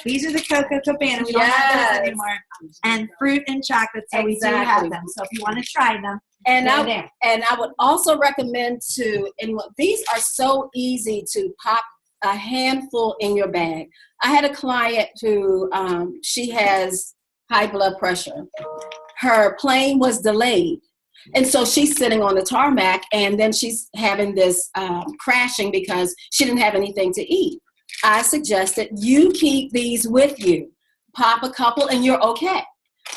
These are the Cocoa Cabana. We don't have those anymore. And fruit and chocolate, so we do have them. So if you want to try them, and I would also recommend to anyone, these are so easy to pop a handful in your bag. I had a client who, she has high blood pressure. Her plane was delayed. And so she's sitting on the tarmac, and then she's having this crashing because she didn't have anything to eat. I suggested you keep these with you. Pop a couple and you're okay.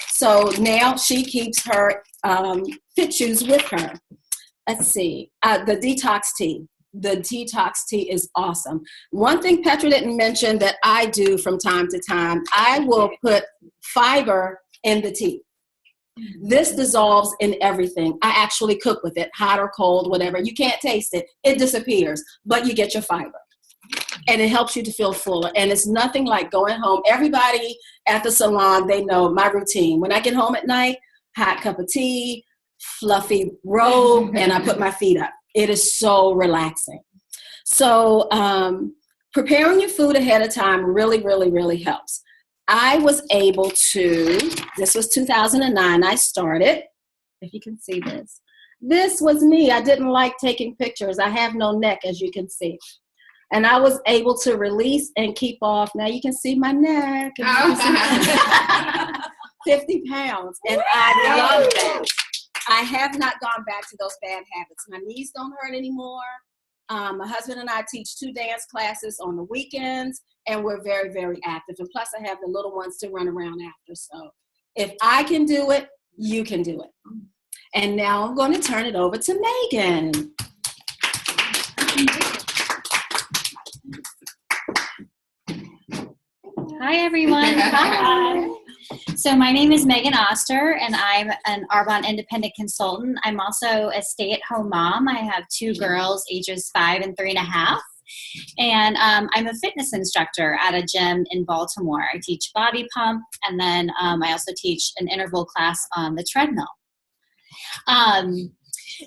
So now she keeps her Fit Shoes with her. Let's see. The detox tea. The detox tea is awesome. One thing Petra didn't mention that I do from time to time, I will put fiber in the tea. This dissolves in everything. I actually cook with it, hot or cold, whatever. You can't taste it. It disappears, but you get your fiber. And it helps you to feel fuller. And it's nothing like going home. Everybody at the salon, they know my routine. When I get home at night, hot cup of tea, fluffy robe, and I put my feet up. It is so relaxing. So preparing your food ahead of time really, really, really helps. I was able to, this was 2009, I started, if you can see this. This was me. I didn't like taking pictures. I have no neck, as you can see. And I was able to release and keep off. Now you can see my neck. 50 pounds. And I love that. I have not gone back to those bad habits. My knees don't hurt anymore. My husband and I teach 2 dance classes on the weekends, and we're very, very active. And plus, I have the little ones to run around after. So if I can do it, you can do it. And now I'm going to turn it over to Megan. Hi, everyone. Hi. So my name is Megan Oster, and I'm an Arbonne independent consultant. I'm also a stay-at-home mom. I have 2 girls, ages 5 and 3.5. And I'm a fitness instructor at a gym in Baltimore. I teach body pump, and then I also teach an interval class on the treadmill.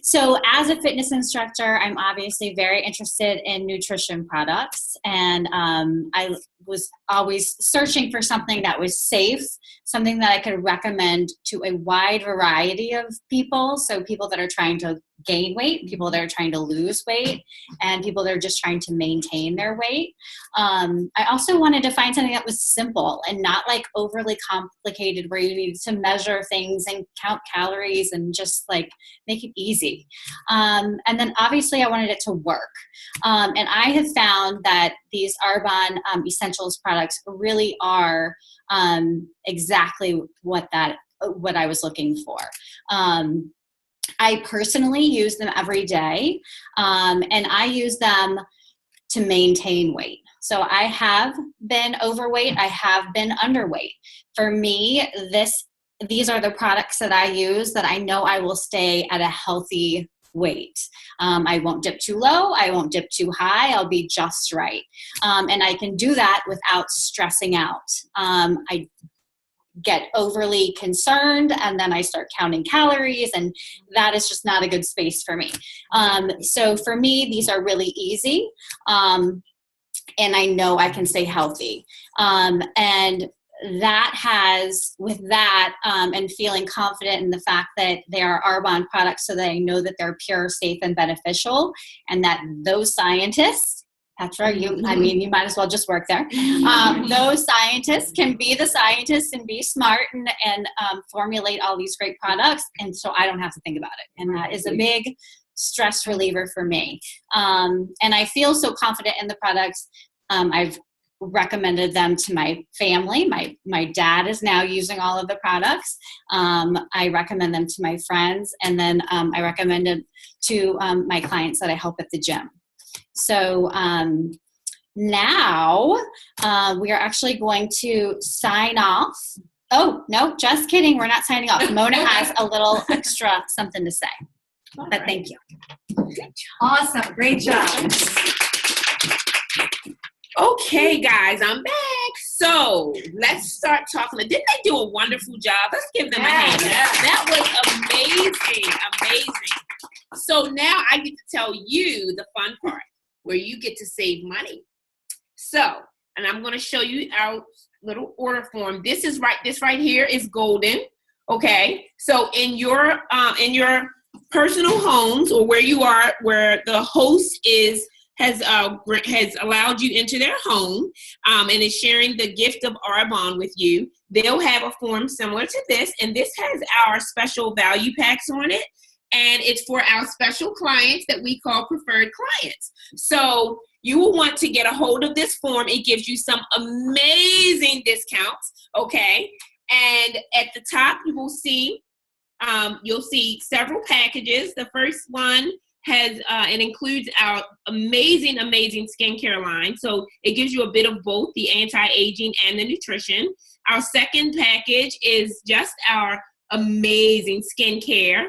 So as a fitness instructor, I'm obviously very interested in nutrition products, and I was always searching for something that was safe, something that I could recommend to a wide variety of people. So people that are trying to gain weight, people that are trying to lose weight, and people that are just trying to maintain their weight. I also wanted to find something that was simple and not like overly complicated, where you need to measure things and count calories and just like make it easy. And then obviously I wanted it to work. And I have found that these Arbonne Essentials products really are exactly what I was looking for. I personally use them every day, and I use them to maintain weight. So I have been overweight, I have been underweight. For me, these are the products that I use that I know I will stay at a healthy weight. I won't dip too low, I won't dip too high, I'll be just right. And I can do that without stressing out. I get overly concerned, and then I start counting calories, and that is just not a good space for me. So for me, these are really easy, and I know I can stay healthy. And that has, with that, and feeling confident in the fact that they are Arbonne products, so that I know that they're pure, safe, and beneficial, and that those scientists, Petra, you might as well just work there. Those scientists can be the scientists and be smart and formulate all these great products, and so I don't have to think about it. And that is a big stress reliever for me. And I feel so confident in the products. I've recommended them to my family. My dad is now using all of the products. I recommend them to my friends, and then I recommend them to my clients that I help at the gym. So now we are actually going to sign off. Oh, no, just kidding. We're not signing off. Mona has a little extra something to say. But thank you. Awesome. Great job. Okay, guys, I'm back. So let's start talking. Didn't they do a wonderful job? Let's give them a hand. That was amazing. So now I get to tell you the fun part, where you get to save money. So, and I'm going to show you our little order form. This right here is golden. Okay. So in your personal homes, or where you are, where the host has allowed you into their home, and is sharing the gift of Arbonne with you, they'll have a form similar to this, and this has our special value packs on it. And it's for our special clients that we call preferred clients. So you will want to get a hold of this form. It gives you some amazing discounts, okay? And at the top, you will see, you'll see several packages. The first one has, it includes our amazing skincare line. So it gives you a bit of both the anti-aging and the nutrition. Our second package is just our amazing skincare,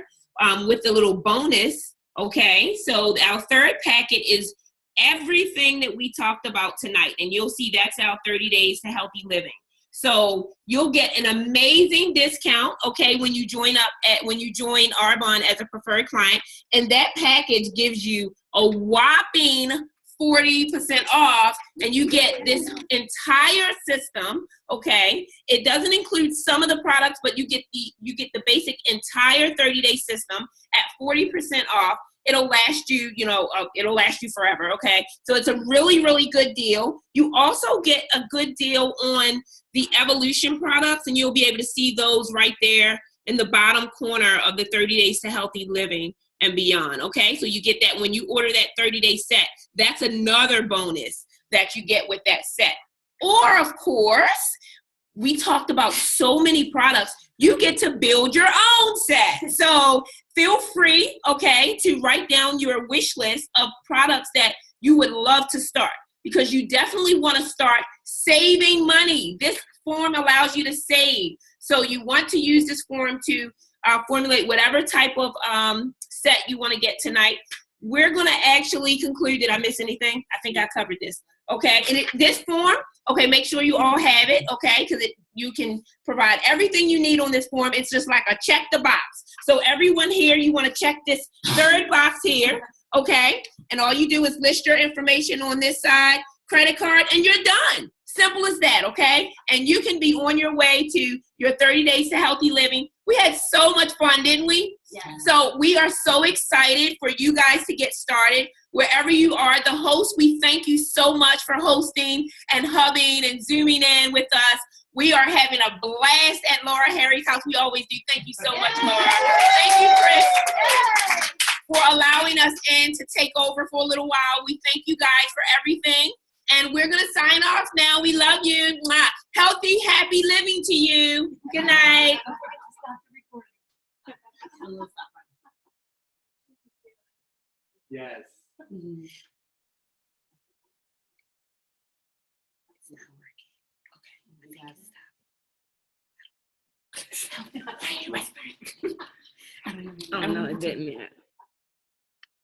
with a little bonus, okay? So our third packet is everything that we talked about tonight, and you'll see that's our 30 days to healthy living. So you'll get an amazing discount, okay, when you join Arbonne as a preferred client, and that package gives you a whopping 40% off, and you get this entire system, okay? It doesn't include some of the products, but you get the basic entire 30-day system at 40% off. It'll last you, it'll last you forever, okay? So it's a really, really good deal. You also get a good deal on the Evolution products, and you'll be able to see those right there in the bottom corner of the 30 Days to Healthy Living and Beyond, okay? So you get that when you order that 30-day set. That's another bonus that you get with that set. Or, of course, we talked about so many products. You get to build your own set. So feel free, okay, to write down your wish list of products that you would love to start, because you definitely want to start saving money. This form allows you to save. So you want to use this form to formulate whatever type of set you want to get tonight. we're going to actually conclude. Did I miss anything? I think I covered this. Okay, and this form, okay, make sure you all have it, okay, because you can provide everything you need on this form. It's just like a check the box. So everyone here, you want to check this third box here, okay, and all you do is list your information on this side, credit card, and you're done. Simple as that, okay? And you can be on your way to your 30 days to healthy living. We had so much fun, didn't we? Yeah. So we are so excited for you guys to get started. Wherever you are, the host, we thank you so much for hosting and hubbing and zooming in with us. We are having a blast at Laura Harry's house. We always do. Thank you so much, Laura. Thank you, Chris, for allowing us in to take over for a little while. We thank you guys for everything. And we're going to sign off now. We love you. Mwah. Healthy, happy living to you. Good night. Yes. Oh no, it didn't yet.